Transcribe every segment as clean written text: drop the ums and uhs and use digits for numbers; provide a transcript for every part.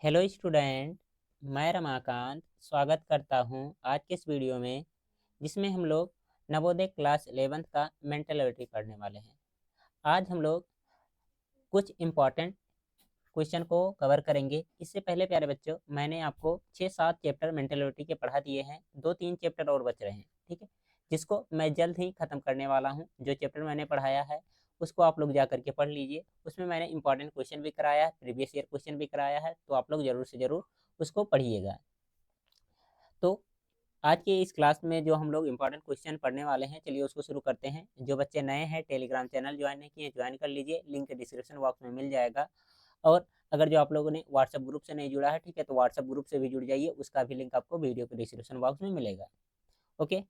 Hello student. मैं रमाकांत स्वागत करता हूं आज के इस वीडियो में, जिसमें हम लोग नवोदय क्लास 11th का मेंटलिटी पढ़ने वाले हैं। आज हम लोग कुछ इम्पॉर्टेंट क्वेश्चन को कवर करेंगे। इससे पहले प्यारे बच्चों, मैंने आपको 6-7 चैप्टर मेंटलिटी के पढ़ा दिए हैं। 2-3 चैप्टर और बच रहे हैं, ठीक है, जिसको मैं जल्द ही ख़त्म करने वाला हूं। जो चैप्टर मैंने पढ़ाया है उसको आप लोग जा करके पढ़ लीजिए। उसमें मैंने इंपॉर्टेंट क्वेश्चन भी कराया है, प्रीवियस ईयर क्वेश्चन भी कराया है, तो आप लोग ज़रूर से ज़रूर उसको पढ़िएगा। तो आज के इस क्लास में जो हम लोग इंपॉर्टेंट क्वेश्चन पढ़ने वाले हैं, चलिए उसको शुरू करते हैं। जो बच्चे नए हैं, टेलीग्राम चैनल ज्वाइन नहीं किए, ज्वाइन कर लीजिए, लिंक डिस्क्रिप्शन बॉक्स में मिल जाएगा। और अगर जो आप लोगों ने व्हाट्सएप ग्रुप से नहीं जुड़ा है, ठीक है, तो व्हाट्सएप ग्रुप से भी जुड़ जाइए, उसका भी लिंक आपको वीडियो के डिस्क्रिप्शन बॉक्स में मिलेगा। ओके,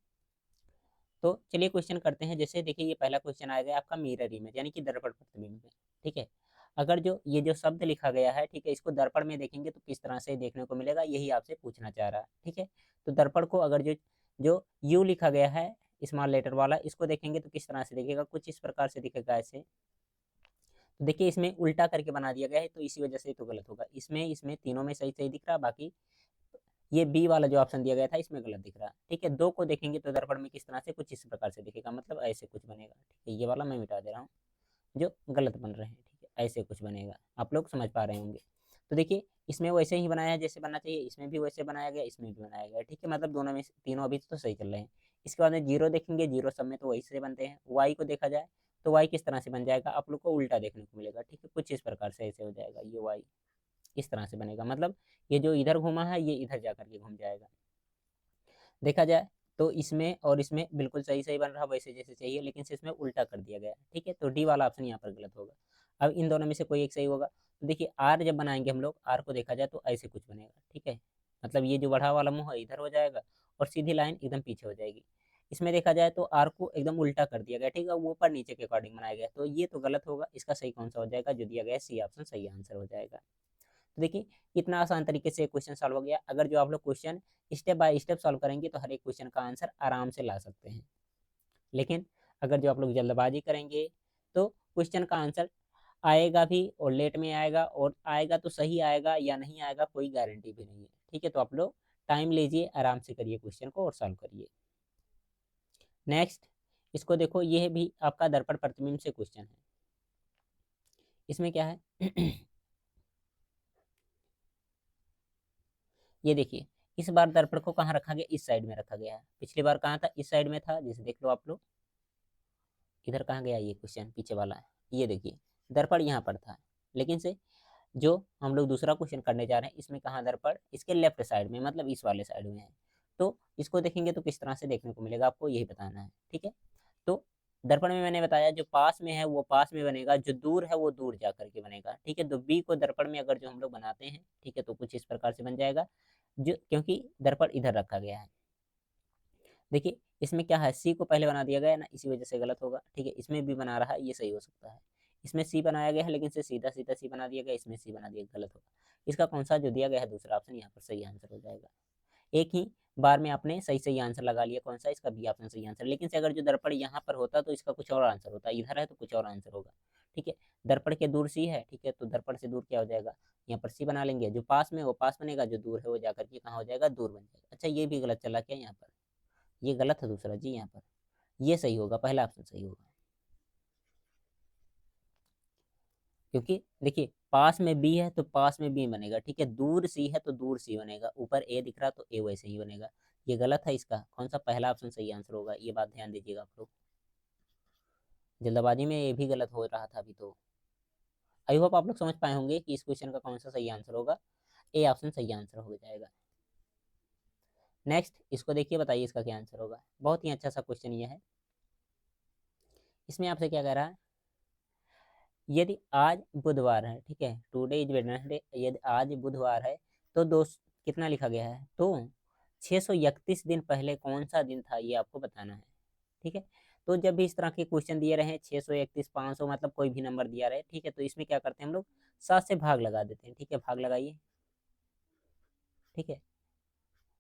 तो चलिए क्वेश्चन करते हैं। जैसे देखिए, ये पहला क्वेश्चन आएगा आपका मिरर इमेज, यानी कि दर्पण प्रतिबिंब में। ठीक है, अगर जो ये जो शब्द लिखा गया है, ठीक है, इसको दर्पण में देखेंगे तो किस तरह से देखने को मिलेगा, यही आपसे पूछना चाह रहा है। ठीक है, तो दर्पण को अगर जो जो यू लिखा गया है स्मॉल लेटर वाला, इसको देखेंगे तो किस तरह से दिखेगा, कुछ इस प्रकार से दिखेगा ऐसे। तो देखिए, इसमें उल्टा करके बना दिया गया है, तो इसी वजह से तो गलत होगा। इसमें इसमें तीनों में सही सही दिख रहा, बाकी ये बी वाला जो ऑप्शन दिया गया था इसमें गलत दिख रहा है। ठीक है, दो को देखेंगे तो दर्पण में किस तरह से, कुछ इस प्रकार से दिखेगा, मतलब ऐसे कुछ बनेगा। ठीक है, ये वाला मैं मिटा दे रहा हूँ, जो गलत बन रहे हैं। ठीक है, ऐसे कुछ बनेगा, आप लोग समझ पा रहे होंगे। तो देखिए, इसमें वैसे ही बनाया है जैसे बनना चाहिए, इसमें भी वैसे बनाया गया, इसमें भी बनाया गया। ठीक है, मतलब दोनों में तीनों अभी तो सही चल रहे हैं। इसके बाद में जीरो देखेंगे, जीरो सब में तो वही से बनते हैं। वाई को देखा जाए तो वाई किस तरह से बन जाएगा, आप लोग को उल्टा देखने को मिलेगा। ठीक है, कुछ इस प्रकार से ऐसे हो जाएगा, ये वाई इस तरह से बनेगा, मतलब ये जो इधर घूमा है ये इधर जा करके घूम जाएगा। देखा जाए तो इसमें और इसमें बिल्कुल सही सही बन रहा वैसे जैसे चाहिए, लेकिन से इसमें उल्टा कर दिया गया है। ठीक है, तो डी वाला ऑप्शन यहाँ पर गलत होगा। अब इन दोनों में से कोई एक सही होगा। तो देखिए, आर जब बनाएंगे हम लोग, आर को देखा जाए तो ऐसे कुछ बनेगा। ठीक है, मतलब ये जो बढ़ा वाला मुंह है इधर हो जाएगा और सीधी लाइन एकदम पीछे हो जाएगी। इसमें देखा जाए तो आर को एकदम उल्टा कर दिया गया। ठीक है, वो ऊपर नीचे के अकॉर्डिंग बनाया गया, तो ये तो गलत होगा। इसका सही कौन सा हो जाएगा, जो दिया गया है सी ऑप्शन सही आंसर हो जाएगा। तो देखिए, कितना आसान तरीके से क्वेश्चन सॉल्व हो गया। अगर जो आप लोग question step by step solve करेंगे तो हर एक क्वेश्चन का आंसर आराम से ला सकते हैं। लेकिन अगर जो आप लोग जल्दबाजी करेंगे तो क्वेश्चन का आंसर आएगा भी और लेट में आएगा, और आएगा तो सही आएगा या नहीं आएगा कोई गारंटी भी नहीं है। ठीक है, तो आप लोग टाइम लीजिए, आराम से करिए क्वेश्चन को और सॉल्व करिए। नेक्स्ट, इसको देखो, ये भी आपका दर्पण प्रतिबिंब से क्वेश्चन है। इसमें क्या है ये देखिए, इस बार दर्पण को कहाँ रखा गया, इस साइड में रखा गया है। पिछली बार कहाँ था, इस साइड में था, जैसे देख लो आप लोग। इधर कहाँ गया ये क्वेश्चन, पीछे वाला है। ये देखिए, दर्पण यहाँ पर था, लेकिन से जो हम लोग दूसरा क्वेश्चन करने जा रहे हैं इसमें कहाँ दर्पण, इसके लेफ्ट साइड में, मतलब इस वाले साइड में है। तो इसको देखेंगे तो किस तरह से देखने को मिलेगा, आपको यही बताना है। ठीक है, तो दर्पण में मैंने बताया जो पास में है वो पास में बनेगा, जो दूर है वो दूर जा करके बनेगा। ठीक है, तो बी को दर्पण में अगर जो हम लोग बनाते हैं, ठीक है, तो कुछ इस प्रकार से बन जाएगा, जो क्योंकि दर्पण इधर रखा गया है। देखिए, इसमें क्या है, सी को पहले बना दिया गया है ना, इसी वजह से गलत होगा। ठीक है, इसमें भी बना रहा है, ये सही हो सकता है। इसमें सी बनाया गया है लेकिन से सीधा सीधा सी बना दिया गया, इसमें सी बना दिया, गलत होगा। इसका कौन सा जो दिया गया है दूसरा ऑप्शन यहाँ पर सही आंसर हो जाएगा। एक ही बार में आपने सही सही आंसर लगा लिया, कौन सा, इसका बी ऑप्शन सही आंसर। लेकिन से अगर जो दर्पण यहाँ पर होता तो इसका कुछ और आंसर होता, इधर है तो कुछ और आंसर होगा। ठीक है, दर्पण के दूर सी है, ठीक है, तो दर्पण से दूर क्या हो जाएगा, यहाँ पर सी बना लेंगे, जो पास में वो पास बनेगा, जो दूर है वो जाकर के कहाँ हो जाएगा, दूर बन जाएगा। अच्छा, ये भी गलत चला क्या यहाँ पर, ये गलत है दूसरा जी, यहाँ पर ये सही होगा, पहला ऑप्शन सही होगा। क्योंकि देखिए, पास में बी है तो पास में बी बनेगा। ठीक है, दूर सी है तो दूर सी बनेगा, ऊपर ए दिख रहा तो ए वैसे ही बनेगा। ये गलत है, इसका कौन सा पहला ऑप्शन सही आंसर होगा, ये बात ध्यान दीजिएगा आप लोग। जल्दबाजी में ये भी गलत हो रहा था अभी तो। आई होप आप लोग समझ पाए होंगे कि इस क्वेश्चन का कौन सा सही आंसर होगा, ए ऑप्शन सही आंसर हो जाएगा। नेक्स्ट, इसको देखिए, बताइए इसका क्या आंसर होगा। बहुत ही अच्छा सा क्वेश्चन ये है। इसमें आपसे क्या कह रहा है, यदि आज बुधवार है, ठीक है, टुडे इज वेडनेसडे, यदि आज बुधवार है तो दोस्त कितना लिखा गया है, तो 631 दिन पहले कौन सा दिन था, ये आपको बताना है। ठीक है, तो जब भी इस तरह के क्वेश्चन दिए रहे 631 500, मतलब कोई भी नंबर दिया रहे, ठीक है, तो इसमें क्या करते हैं हम लोग, 7 से भाग लगा देते हैं। ठीक है, भाग लगाइए। ठीक है,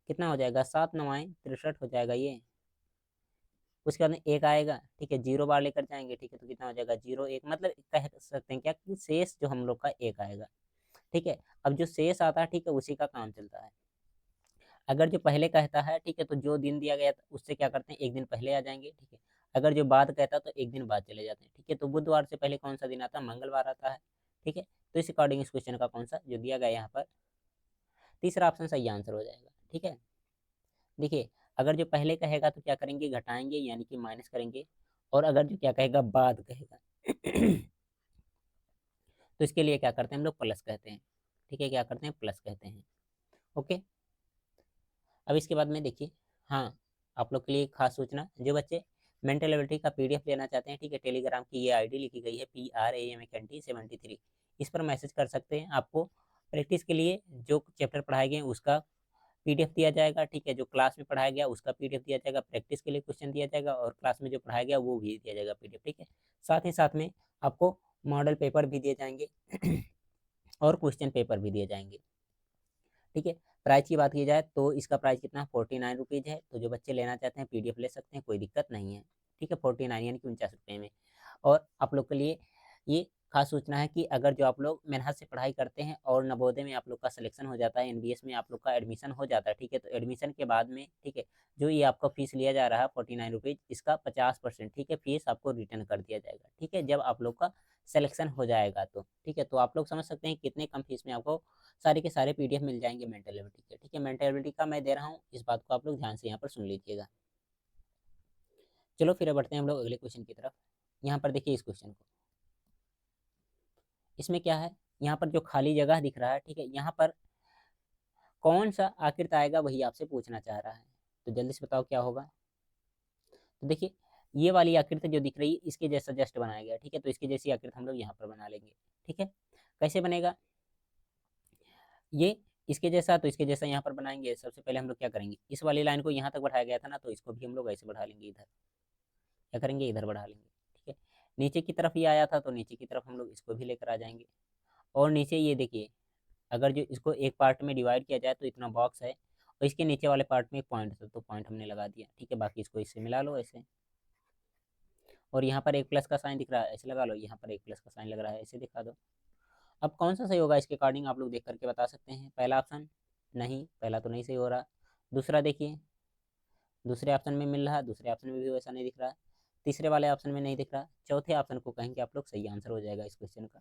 कितना हो जाएगा, 7 9 63 हो जाएगा ये। उसके बाद में एक आएगा, ठीक है, जीरो बार लेकर जाएंगे, ठीक है, तो कितना हो जाएगा, जीरो एक, मतलब कह सकते हैं क्या कि शेष जो हम लोग का एक आएगा। ठीक है। अब जो शेष आता है, ठीक है, उसी का काम चलता है। अगर जो पहले कहता है, ठीक है, तो जो दिन दिया गया था उससे क्या करते हैं, एक दिन पहले आ जाएंगे, ठीक है। अगर जो बाद कहता है तो एक दिन बाद चले जाते हैं, ठीक है। तो बुधवार से पहले कौन सा दिन आता है, मंगलवार आता है, ठीक है। तो इस अकॉर्डिंग इस क्वेश्चन का कौन सा जो दिया गया यहाँ पर तीसरा ऑप्शन सही आंसर हो जाएगा, ठीक है। देखिए, अगर जो पहले कहेगा तो क्या करेंगे, घटाएंगे यानी कि माइनस करेंगे, और अगर जो क्या कहेगा, बाद कहेगा तो इसके लिए क्या करते हैं हम लोग, प्लस कहते हैं, ठीक है। क्या करते हैं, प्लस कहते हैं, ओके। अब इसके बाद में देखिए, हाँ, आप लोग के लिए खास सूचना, जो बच्चे मेंटल एबिलिटी का पीडीएफ लेना चाहते हैं, ठीक है, टेलीग्राम की ये आईडी लिखी गई है PRAMKNT73, इस पर मैसेज कर सकते हैं। आपको प्रैक्टिस के लिए जो चैप्टर पढ़ाए गए उसका पीडीएफ दिया जाएगा, ठीक है। जो क्लास में पढ़ाया गया उसका पीडीएफ दिया जाएगा, प्रैक्टिस के लिए क्वेश्चन दिया जाएगा, और क्लास में जो पढ़ाया गया वो भी दिया जाएगा पीडीएफ, ठीक है। साथ ही साथ में आपको मॉडल पेपर भी दिए जाएंगे और क्वेश्चन पेपर भी दिए जाएंगे, ठीक है। प्राइस की बात की जाए तो इसका प्राइस कितना, 49 रुपीज़ है। तो जो बच्चे लेना चाहते हैं पीडीएफ ले सकते हैं, कोई दिक्कत नहीं है, ठीक है। 49 यानी कि 49 रुपये में। और आप लोग के लिए ये खास सूचना है कि अगर जो आप लोग मेहनत से पढ़ाई करते हैं और नवोदय में आप लोग का सिलेक्शन हो जाता है, एनबीएस में आप लोग का एडमिशन हो जाता है, ठीक है। तो एडमिशन के बाद में, ठीक है, जो ये आपका फीस लिया जा रहा है 49 रुपीज़, इसका 50%, ठीक है, फीस आपको रिटर्न कर दिया जाएगा, ठीक है, जब आप लोग का सिलेक्शन हो जाएगा तो, ठीक है। तो आप लोग समझ सकते हैं कितने कम फीस में आपको सारे के सारे पीडीएफ मिल जाएंगे मेंटल एबिलिटी के, ठीक है। मेंटल एबिलिटी का मैं दे रहा हूँ, इस बात को आप लोग ध्यान से यहाँ पर सुन लीजिएगा। चलो फिर बढ़ते हैं हम लोग अगले क्वेश्चन की तरफ। यहाँ पर देखिए इस क्वेश्चन को, इसमें क्या है, यहाँ पर जो खाली जगह दिख रहा है, ठीक है, यहाँ पर कौन सा आकृत आएगा वही आपसे पूछना चाह रहा है। तो जल्दी से बताओ क्या होगा। तो देखिए, ये वाली आकृति जो दिख रही है इसके जैसा जस्ट बनाया गया, ठीक है। तो इसकी जैसी आकृति हम लोग यहाँ पर बना लेंगे, ठीक है। कैसे बनेगा ये, इसके जैसा, तो इसके जैसा यहाँ पर बनाएंगे। सबसे पहले हम लोग क्या करेंगे, इस वाली लाइन को यहाँ तक बढ़ाया गया था ना, तो इसको भी हम लोग ऐसे बढ़ा लेंगे, इधर क्या करेंगे, इधर बढ़ा लेंगे, ठीक है। नीचे की तरफ ये आया था तो नीचे की तरफ हम लोग इसको भी लेकर आ जाएंगे। और नीचे ये देखिए, अगर जो इसको एक पार्ट में डिवाइड किया जाए तो इतना बॉक्स है, और इसके नीचे वाले पार्ट में एक पॉइंट था, तो पॉइंट हमने लगा दिया, ठीक है। बाकी इसको इससे मिला लो ऐसे, और यहाँ पर एक प्लस का साइन दिख रहा है, ऐसे लगा लो, यहाँ पर एक प्लस का साइन लग रहा है, ऐसे दिखा दो। अब कौन सा सही होगा इसके अकॉर्डिंग आप लोग देख करके बता सकते हैं। पहला ऑप्शन, नहीं, पहला तो नहीं सही हो रहा। दूसरा देखिए, दूसरे ऑप्शन में मिल रहा है, दूसरे ऑप्शन में भी वैसा नहीं दिख रहा। तीसरे वाले ऑप्शन में नहीं दिख रहा, चौथे ऑप्शन को कहेंगे आप लोग सही आंसर हो जाएगा इस क्वेश्चन का,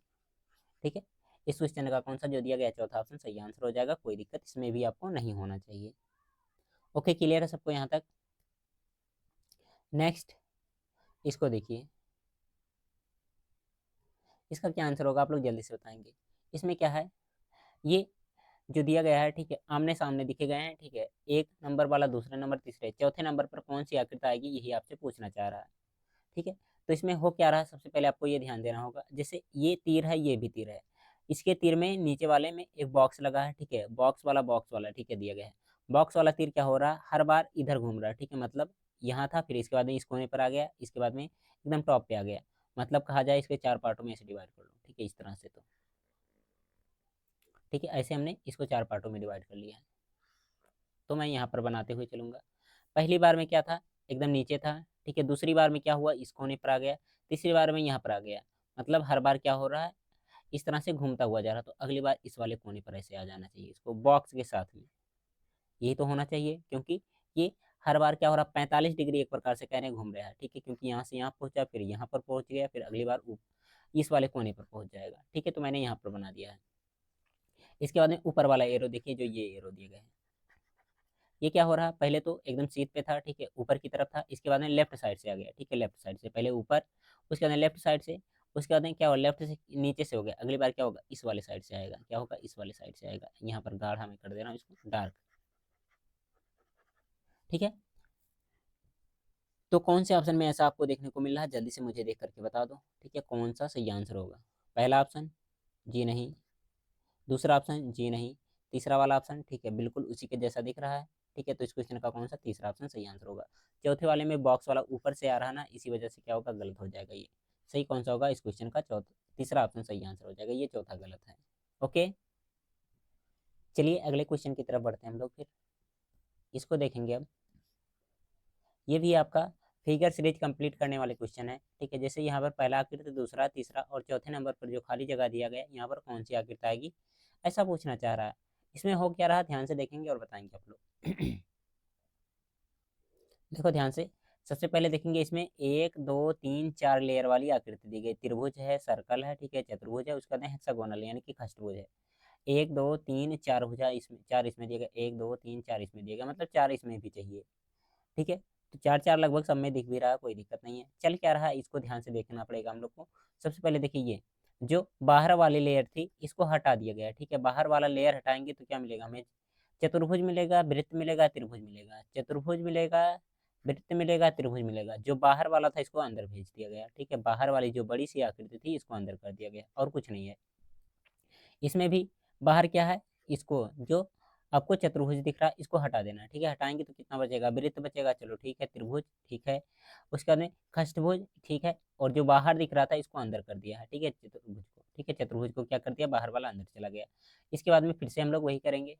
ठीक है। इस क्वेश्चन का कौन सा जो दिया गया चौथा ऑप्शन सही आंसर हो जाएगा, कोई दिक्कत इसमें भी आपको नहीं होना चाहिए। ओके, क्लियर है सबको यहाँ तक। नेक्स्ट, इसको देखिए, इसका क्या आंसर होगा आप लोग जल्दी से बताएंगे। इसमें क्या है, ये जो दिया गया है, ठीक है, आमने सामने दिखे गए हैं, ठीक है। एक नंबर वाला, दूसरे नंबर, तीसरे, चौथे नंबर पर कौन सी आकृति आएगी यही आपसे पूछना चाह रहा है, ठीक है। तो इसमें हो क्या रहा है, सबसे पहले आपको ये ध्यान देना होगा, जैसे ये तीर है, ये भी तीर है, इसके तीर में नीचे वाले में एक बॉक्स लगा है, ठीक है, बॉक्स वाला, ठीक है, दिया गया है। बॉक्स वाला तीर क्या हो रहा है, हर बार इधर घूम रहा है, ठीक है। मतलब यहाँ था, फिर इसके बाद में इस कोने पर आ गया, इसके बाद में एकदम टॉप पे आ गया। मतलब कहा जाए इसके चार पार्टों में ऐसे डिवाइड कर लो, ठीक है, इस तरह से। तो ठीक है, ऐसे हमने इसको चार पार्टों में डिवाइड कर लिया है। तो मैं यहाँ पर बनाते हुए चलूंगा। पहली बार में क्या था, एकदम नीचे था, ठीक है। दूसरी बार में क्या हुआ, इस कोने पर आ गया। तीसरी बार में यहाँ पर आ गया। मतलब हर बार क्या हो रहा है, इस तरह से घूमता हुआ जा रहा है। तो अगली बार इस वाले कोने पर ऐसे आ जाना चाहिए, इसको बॉक्स के साथ में, यही तो होना चाहिए। क्योंकि ये हर बार क्या हो रहा है, 45 डिग्री एक प्रकार से कह रहे हैं घूम रहा है, ठीक है। क्योंकि यहाँ से यहाँ पहुंचा, फिर यहाँ पर पहुंच गया, फिर अगली बार इस वाले कोने पर पहुंच जाएगा, ठीक है। तो मैंने यहाँ पर बना दिया है। इसके बाद में ऊपर वाला एरो देखिए, जो ये एरो दिए गए हैं, ये क्या हो रहा है, पहले तो एकदम सीध पे था, ठीक है, ऊपर की तरफ था। इसके बाद में लेफ्ट साइड से आ गया, ठीक है, लेफ्ट साइड से पहले ऊपर, उसके बाद में लेफ्ट साइड से, उसके बाद में क्या होगा, लेफ्ट से नीचे से हो गया। अगली बार क्या होगा, इस वाले साइड से आएगा, क्या होगा, इस वाले साइड से आएगा। यहाँ पर गाढ़ा मैं कर दे रहा हूँ इसको डार्क, ठीक है। तो कौन से ऑप्शन में ऐसा आपको देखने को मिल रहा है, जल्दी से मुझे देख करके बता दो, ठीक है, कौन सा सही आंसर होगा। पहला ऑप्शन, जी नहीं। दूसरा ऑप्शन, जी नहीं। तीसरा वाला ऑप्शन, ठीक है, बिल्कुल उसी के जैसा दिख रहा है, ठीक है। तो इस क्वेश्चन का कौन सा तीसरा ऑप्शन सही आंसर होगा। चौथे वाले में बॉक्स वाला ऊपर से आ रहा है ना, इसी वजह से क्या होगा, गलत हो जाएगा ये। सही कौन सा होगा, इस क्वेश्चन का चौथा, तीसरा ऑप्शन सही आंसर हो जाएगा, ये चौथा गलत है। ओके, चलिए अगले क्वेश्चन की तरफ बढ़ते हैं हम लोग फिर। इसको देखेंगे अब। ये भी आपका फिगर सीरीज कंप्लीट करने वाले क्वेश्चन है, ठीक है। जैसे यहाँ पर पहला आकृति, दूसरा, तीसरा और चौथे नंबर पर जो खाली जगह दिया गया, यहाँ पर कौन सी आकृति आएगी, ऐसा पूछना चाह रहा है। इसमें हो क्या रहा, ध्यान से देखेंगे और बताएंगे आप लोग। देखो ध्यान से, सबसे पहले देखेंगे इसमें 1 2 3 4 लेयर वाली आकृति दी गई। त्रिभुज है, सर्कल है, ठीक है, चतुर्भुज है, उसका हेक्सागोनल यानी कि खष्टभुज है। 1 2 3 4 भुजा इसमें, 4 इसमें दिया गया, 1 2 3 4 इसमें दिया गया, मतलब 4 इसमें भी चाहिए। ठीक है, तो 4 4 लगभग सब में दिख भी रहा है, कोई दिक्कत नहीं है। चल क्या रहा है, इसको ध्यान से देखना पड़ेगा हम लोग को। सबसे पहले देखिए, ये जो बाहर वाली लेयर थी इसको हटा दिया गया। ठीक है, बाहर वाला लेयर हटाएंगे तो क्या मिलेगा हमें, चतुर्भुज मिलेगा, वृत्त मिलेगा, त्रिभुज मिलेगा, चतुर्भुज मिलेगा, वृत्त मिलेगा, त्रिभुज मिलेगा। जो बाहर वाला था इसको अंदर भेज दिया गया। ठीक है, बाहर वाली जो बड़ी सी आकृति थी इसको अंदर कर दिया गया, और कुछ नहीं है। इसमें भी बाहर क्या है, इसको जो आपको चतुर्भुज दिख रहा है इसको हटा देना है। ठीक है, हटाएंगे तो कितना बचेगा, वृत्त बचेगा, चलो ठीक है, त्रिभुज ठीक है, उसके बाद में खष्टभुज ठीक है, और जो बाहर दिख रहा था इसको अंदर कर दिया है। ठीक है, चतुर्भुज को, ठीक है, चतुर्भुज को क्या कर दिया, बाहर वाला अंदर चला गया। इसके बाद में फिर से हम लोग वही करेंगे,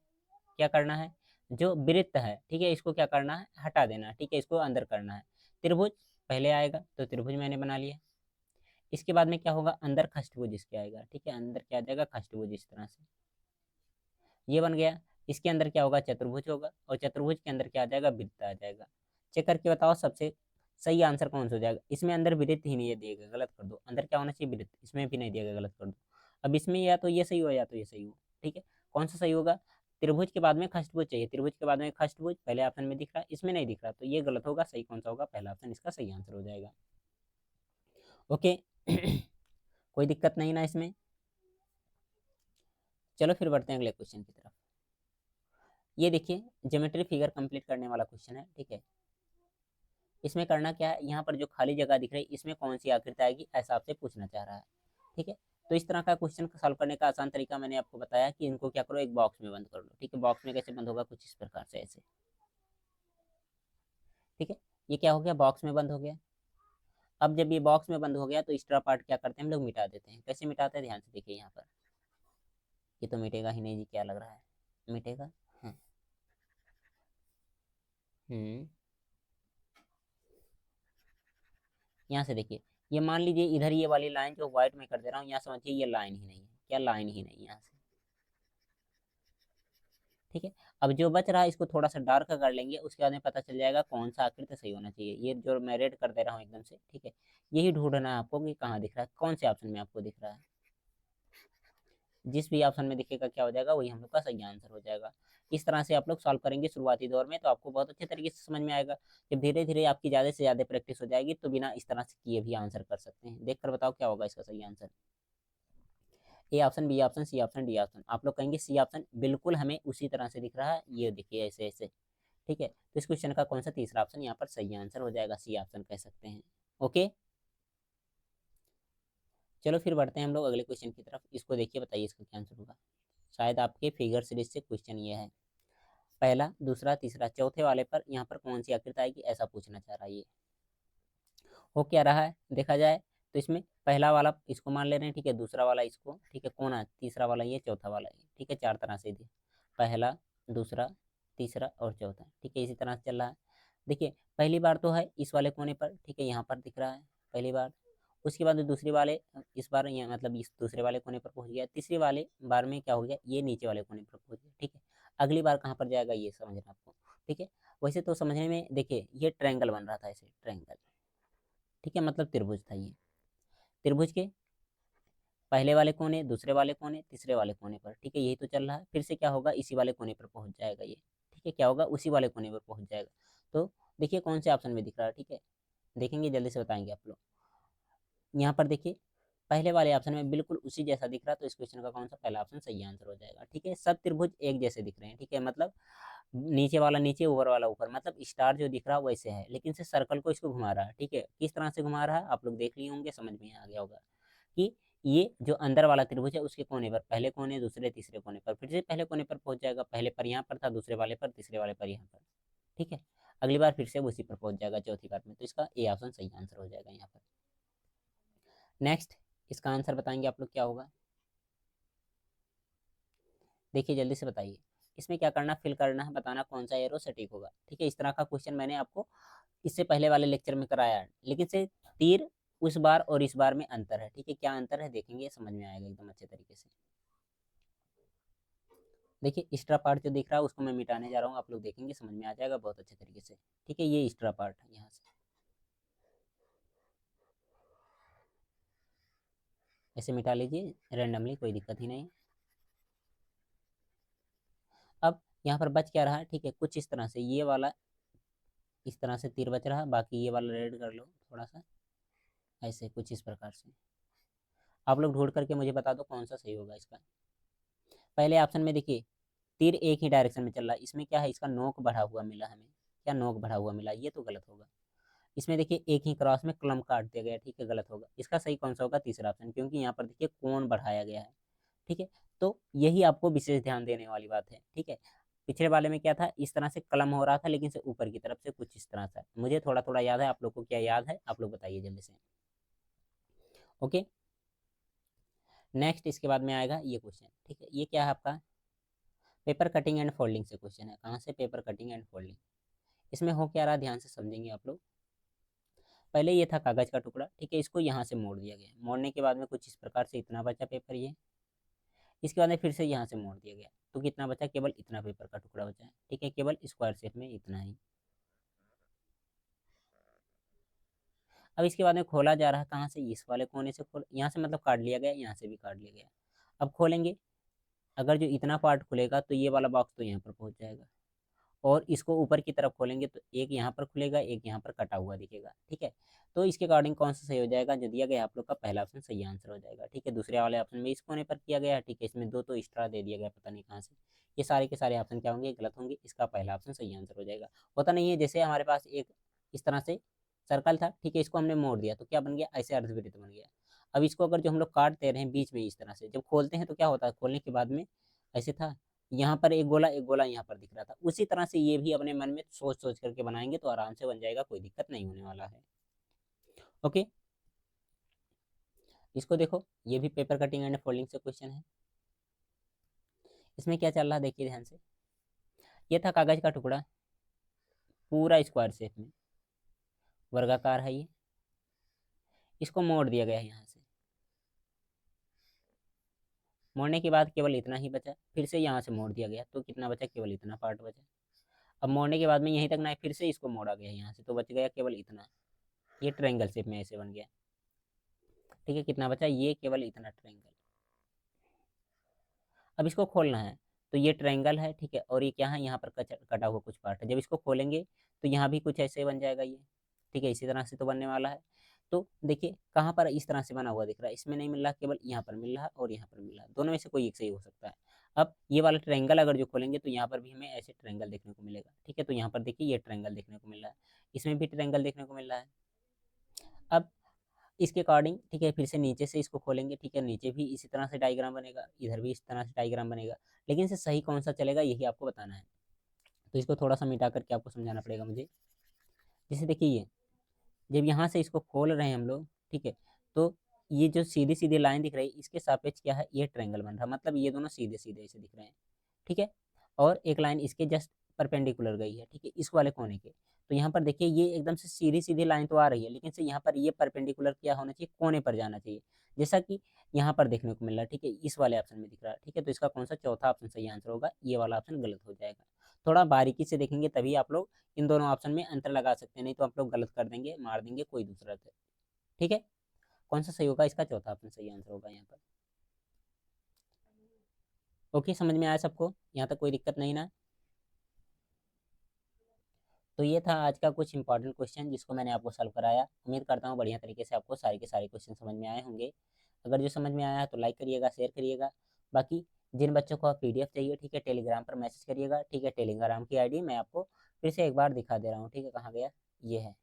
क्या करना है, जो वृत्त है, ठीक है, इसको क्या करना है, हटा देना है। ठीक है, इसको अंदर करना है। त्रिभुज पहले आएगा तो त्रिभुज मैंने बना लिया। इसके बाद में क्या होगा, अंदर खष्टभुज इसके आएगा। ठीक है, अंदर क्या आ जाएगा, खष्टभुज, इस तरह से ये बन गया। इसके अंदर क्या होगा, चतुर्भुज होगा, और चतुर्भुज के अंदर क्या आ जाएगा, वृत्त आ जाएगा। चेक करके बताओ सबसे सही आंसर कौन सा हो जाएगा। इसमें अंदर वृत्त ही नहीं है दिएगा, गलत कर दो। अंदर क्या होना चाहिए, वृत्त, इसमें भी नहीं दिएगा, गलत कर दो। अब इसमें या तो ये सही हो या तो ये सही हो। ठीक है, कौन सा सही होगा, त्रिभुज के बाद में खष्टभुज चाहिए, त्रिभुज के बाद में खष्टभुज पहले ऑप्शन में दिख रहा है, इसमें नहीं दिख रहा, तो ये गलत होगा। सही कौन सा होगा, पहला ऑप्शन इसका सही आंसर हो जाएगा। ओके। कोई दिक्कत नहीं ना इसमें। चलो फिर बढ़ते हैं अगले क्वेश्चन की तरफ। ये देखिए, ज्योमेट्री फिगर कंप्लीट करने वाला क्वेश्चन है। ठीक है, इसमें करना क्या है, यहाँ पर जो खाली जगह दिख रही है इसमें कौन सी आकृति आएगी, ऐसा आपसे पूछना चाह रहा है। ठीक है, तो इस तरह का क्वेश्चन सॉल्व करने का आसान तरीका मैंने आपको बताया कि इनको क्या करो, एक बॉक्स में बंद कर लो। ठीक है, बॉक्स में कैसे बंद होगा, कुछ इस प्रकार से ऐसे। ठीक है, ये क्या हो गया, बॉक्स में बंद हो गया। अब जब ये बॉक्स में बंद हो गया तो एक्स्ट्रा पार्ट क्या करते हैं हम लोग, मिटा देते हैं। कैसे मिटाते हैं, ध्यान से देखिए यहाँ पर। ये तो मिटेगा ही नहीं जी, क्या लग रहा है, मिटेगा। हाँ। हम्म, यहाँ से देखिए, ये मान लीजिए इधर ये वाली लाइन जो व्हाइट में कर दे रहा हूँ, यहाँ समझिए ये लाइन ही नहीं है, क्या लाइन ही नहीं है यहाँ से। ठीक है, अब जो बच रहा है इसको थोड़ा सा डार्क कर लेंगे, उसके बाद में पता चल जाएगा कौन सा आकृति सही होना चाहिए। ये जो मैं रेड कर दे रहा हूँ एकदम से, ठीक है, यही ढूंढना है आपको कि कहाँ दिख रहा है, कौन से ऑप्शन में आपको दिख रहा है। जिस भी ऑप्शन में दिखेगा क्या हो जाएगा, वही हम लोग का सही आंसर हो जाएगा। इस तरह से आप लोग सॉल्व करेंगे शुरुआती दौर में, तो आपको बहुत अच्छे तरीके से समझ में आएगा। जब धीरे धीरे आपकी ज़्यादा से ज़्यादा प्रैक्टिस हो जाएगी तो बिना इस तरह से किए भी आंसर कर सकते हैं। देख कर बताओ क्या होगा इसका सही answer. A option, B option, C option, D option. आप लोग कहेंगे सी ऑप्शन, बिल्कुल हमें उसी तरह से दिख रहा है, ये देखिए ऐसे ऐसे। ठीक है, तो इस क्वेश्चन का कौन सा तीसरा ऑप्शन यहाँ पर सही आंसर हो जाएगा, सी ऑप्शन कह सकते हैं। ओके, चलो फिर बढ़ते हैं हम लोग अगले क्वेश्चन की तरफ। इसको देखिए, बताइए इसका क्या आंसर होगा। शायद आपके फिगर सीरीज से क्वेश्चन ये है, पहला, दूसरा, तीसरा, चौथे वाले पर यहाँ पर कौन सी आकृति आएगी, ऐसा पूछना चाह रहा है ये। हो क्या रहा है, देखा जाए तो इसमें पहला वाला इसको मान ले रहे हैं, ठीक है, दूसरा वाला इसको, ठीक है, कोना, तीसरा वाला ये, चौथा वाला ये। ठीक है, चार तरह से दिया, पहला, दूसरा, तीसरा और चौथा। ठीक है, इसी तरह से चल रहा है। देखिए, पहली बार तो है इस वाले कोने पर, ठीक है, यहाँ पर दिख रहा है पहली बार। उसके बाद दूसरी वाले, इस बार यहाँ मतलब इस दूसरे वाले कोने पर पहुंच गया। तीसरी वाले बार में क्या हो गया, ये नीचे वाले कोने पर पहुंच गया। ठीक है, अगली बार कहाँ पर जाएगा ये समझना आपको। ठीक है, वैसे तो समझने में देखिए, ये ट्रायंगल बन रहा था ऐसे, ट्रायंगल। ठीक है, मतलब त्रिभुज था ये। त्रिभुज के पहले वाले कोने, दूसरे वाले कोने, तीसरे वाले कोने पर, ठीक है, यही तो चल रहा है। फिर से क्या होगा, इसी वाले कोने पर पहुंच जाएगा ये। ठीक है, क्या होगा, उसी वाले कोने पर पहुंच जाएगा। तो देखिए कौन से ऑप्शन में दिख रहा है। ठीक है, देखेंगे, जल्दी से बताएंगे आप लोग। यहाँ पर देखिए, पहले वाले ऑप्शन में बिल्कुल उसी जैसा दिख रहा है, तो इस क्वेश्चन का कौन सा पहला ऑप्शन सही आंसर हो जाएगा। ठीक है, सब त्रिभुज एक जैसे दिख रहे हैं। ठीक है, मतलब नीचे वाला नीचे, ऊपर वाला ऊपर, मतलब स्टार जो दिख रहा है वैसे है, लेकिन से सर्कल को इसको घुमा रहा है। ठीक है, किस तरह से घुमा रहा है आप लोग देख लिए होंगे, समझ में आ गया होगा कि ये जो अंदर वाला त्रिभुज है उसके कोने पर, पहले कोने, दूसरे, तीसरे कोने पर, फिर से पहले कोने पर पहुंच जाएगा। पहले पर यहाँ पर था, दूसरे वाले पर, तीसरे वाले पर यहाँ पर। ठीक है, अगली बार फिर से उसी पर पहुंच जाएगा, चौथी बार में। तो इसका ए ऑप्शन सही आंसर हो जाएगा यहाँ पर। नेक्स्ट, इसका आंसर बताएंगे आप लोग क्या होगा। देखिए, जल्दी से बताइए। इसमें क्या करना, फिल करना है, बताना कौन सा एरो सटीक होगा। ठीक है, इस तरह का क्वेश्चन मैंने आपको इससे पहले वाले लेक्चर में कराया है, लेकिन से तीर उस बार और इस बार में अंतर है। ठीक है, क्या अंतर है देखेंगे, समझ में आएगा एकदम अच्छे तरीके से। देखिए एक्स्ट्रा पार्ट जो दिख रहा है उसको मैं मिटाने जा रहा हूँ, आप लोग देखेंगे समझ में आ जाएगा बहुत अच्छे तरीके से। ठीक है, ये एक्स्ट्रा पार्ट है, यहाँ से ऐसे मिटा लीजिए रैंडमली, कोई दिक्कत ही नहीं। अब यहाँ पर बच क्या रहा है, ठीक है, कुछ इस तरह से ये वाला इस तरह से तीर बच रहा, बाकी ये वाला रेड कर लो थोड़ा सा, ऐसे कुछ इस प्रकार से। आप लोग ढूंढ करके मुझे बता दो कौन सा सही होगा इसका। पहले ऑप्शन में देखिए तीर एक ही डायरेक्शन में चल रहा है, इसमें क्या है, इसका नोक बढ़ा हुआ मिला हमें, क्या नोक बढ़ा हुआ मिला, ये तो गलत होगा। इसमें देखिए एक ही क्रॉस में कलम काट दिया गया, ठीक है, गलत होगा। इसका सही कौन सा होगा, तीसरा ऑप्शन, क्योंकि यहाँ पर देखिए कोण बढ़ाया गया है। ठीक है, तो यही आपको विशेष ध्यान देने वाली बात है। ठीक है, पिछले वाले में क्या था, इस तरह से कलम हो रहा था लेकिन से ऊपर की तरफ से कुछ इस तरह से, मुझे थोड़ा थोड़ा याद है, आप लोग को क्या याद है, आप लोग बताइए जल्दी से। ओके, नेक्स्ट इसके बाद में आएगा ये क्वेश्चन। ठीक है, ये क्या है आपका, पेपर कटिंग एंड फोल्डिंग से क्वेश्चन है। कहाँ से, पेपर कटिंग एंड फोल्डिंग। इसमें हो क्या रहा, ध्यान से समझेंगे आप लोग। पहले ये था कागज का टुकड़ा, ठीक है, इसको यहाँ से मोड़ दिया गया, मोड़ने के बाद में कुछ इस प्रकार से इतना बचा पेपर ये, इसके बाद में फिर से यहाँ से मोड़ दिया गया, तो कितना बचा, केवल इतना पेपर का टुकड़ा बचा है। ठीक है, केवल स्क्वायर शेप में इतना ही। अब इसके बाद में खोला जा रहा है कहाँ से, इस वाले कोने से खोल, यहाँ से मतलब काट लिया गया, यहाँ से भी काट लिया गया। अब खोलेंगे, अगर जो इतना पार्ट खुलेगा तो ये वाला बॉक्स तो यहाँ पर पहुँच जाएगा, और इसको ऊपर की तरफ खोलेंगे तो एक यहाँ पर खुलेगा, एक यहाँ पर कटा हुआ दिखेगा। ठीक है, तो इसके अकॉर्डिंग कौन सा सही हो जाएगा, जो दिया गया आप लोग का पहला ऑप्शन सही आंसर हो जाएगा। ठीक है, दूसरे वाले ऑप्शन में इस कोने पर किया गया है, ठीक है, इसमें दो तो एक्स्ट्रा दे दिया गया, पता नहीं कहाँ से। ये सारे के सारे ऑप्शन क्या होंगे, गलत होंगे, इसका पहला ऑप्शन सही आंसर हो जाएगा। होता नहीं है, जैसे हमारे पास एक इस तरह से सर्कल था, ठीक है, इसको हमने मोड़ दिया तो क्या बन गया, ऐसे अर्धवृत्त बन गया। अब इसको अगर जो हम लोग काटते रहे बीच में इस तरह से, जब खोलते हैं तो क्या होता है, खोलने के बाद में ऐसे था, यहाँ पर एक गोला यहाँ पर दिख रहा था, उसी तरह से ये भी अपने मन में सोच सोच करके बनाएंगे तो आराम से बन जाएगा, कोई दिक्कत नहीं होने वाला है। ओके, इसको देखो, ये भी पेपर कटिंग एंड फोल्डिंग से क्वेश्चन है। इसमें क्या चल रहा है देखिए ध्यान से, ये था कागज का टुकड़ा पूरा स्क्वायर शेप में, वर्गाकार है ये, इसको मोड़ दिया गया है यहाँ से, मोड़ने के बाद केवल इतना ही बचा, फिर से यहाँ से मोड़ दिया गया तो कितना बचा, केवल इतना पार्ट बचा। अब मोड़ने के बाद में यहीं तक ना, फिर से इसको मोड़ा गया यहाँ से तो बच गया केवल इतना, ये ट्रायंगल शेप में ऐसे बन गया। ठीक है, कितना बचा, ये केवल इतना ट्रायंगल। अब इसको खोलना है, तो ये ट्रायंगल है, ठीक है, और ये क्या है, यहाँ पर कटा हुआ कुछ पार्ट है, जब इसको खोलेंगे तो यहाँ भी कुछ ऐसे बन जाएगा ये। ठीक है, इसी तरह से तो बनने वाला है। तो देखिए कहाँ पर इस तरह से बना हुआ दिख रहा है, इसमें नहीं मिल रहा, केवल यहाँ पर मिल रहा है और यहाँ पर मिल रहा है, दोनों में से कोई एक सही हो सकता है। अब ये वाला ट्रायंगल अगर जो खोलेंगे तो यहाँ पर भी हमें ऐसे ट्रायंगल देखने को मिलेगा। ठीक है, तो यहाँ पर देखिए ये ट्रायंगल देखने को मिल रहा है, इसमें भी ट्रायंगल देखने को मिल रहा है। अब इसके अकॉर्डिंग, ठीक है, फिर से नीचे से इसको खोलेंगे, ठीक है, नीचे भी इसी तरह से डायग्राम बनेगा, इधर भी इस तरह से डायग्राम बनेगा, लेकिन इसे सही कौन सा चलेगा यही आपको बताना है। तो इसको थोड़ा सा मिटा करके आपको समझाना पड़ेगा मुझे। जैसे देखिए ये, जब यहाँ से इसको खोल रहे हैं हम लोग, ठीक है, तो ये जो सीधी सीधी लाइन दिख रही है इसके सापेक्ष क्या है, ये ट्रायंगल बन रहा है, मतलब ये दोनों सीधे सीधे ऐसे दिख रहे हैं। ठीक है, और एक लाइन इसके जस्ट परपेंडिकुलर गई है, ठीक है, इस वाले कोने के। तो यहाँ पर देखिए ये एकदम से सीधी सीधी लाइन तो आ रही है, लेकिन से यहाँ पर ये परपेंडिकुलर क्या होना चाहिए, कोने पर जाना चाहिए, जैसा कि यहाँ पर देखने को मिल रहा है। ठीक है, इस वाले ऑप्शन में दिख रहा है। ठीक है, तो इसका कौन सा चौथा ऑप्शन सही आंसर होगा, ये वाला ऑप्शन गलत हो जाएगा। थोड़ा बारीकी से देखेंगे तभी आप लोग इन दोनों ऑप्शन में अंतर लगा सकते हैं, नहीं तो आप लोग गलत कर देंगे, मार देंगे कोई दूसरा। ठीक है, कौन सा सही होगा, इसका चौथा ऑप्शन सही आंसर होगा यहाँ पर। ओके, समझ में आया सबको, यहाँ तक कोई दिक्कत नहीं ना। तो ये था आज का कुछ इंपॉर्टेंट क्वेश्चन जिसको मैंने आपको सॉल्व कराया। उम्मीद करता हूँ बढ़िया तरीके से आपको सारे के सारे क्वेश्चन समझ में आए होंगे। अगर जो समझ में आया है तो लाइक करिएगा, शेयर करिएगा। बाकी जिन बच्चों को पीडीएफ चाहिए, ठीक है, टेलीग्राम पर मैसेज करिएगा। ठीक है, टेलीग्राम की आईडी मैं आपको फिर से एक बार दिखा दे रहा हूँ। ठीक है, कहाँ गया, ये है।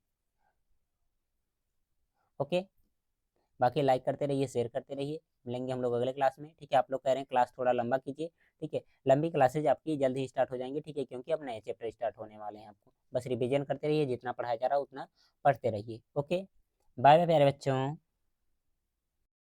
ओके, बाकी लाइक करते रहिए, शेयर करते रहिए। मिलेंगे हम लोग अगले क्लास में। ठीक है, आप लोग कह रहे हैं क्लास थोड़ा लंबा कीजिए, ठीक है, लंबी क्लासेज आपकी जल्द ही स्टार्ट हो जाएंगी। ठीक है, क्योंकि अब नए चैप्टर स्टार्ट होने वाले हैं, आपको बस रिवीजन करते रहिए, जितना पढ़ाया जा रहा है उतना पढ़ते रहिए। ओके, बाय बाय प्यारे बच्चों।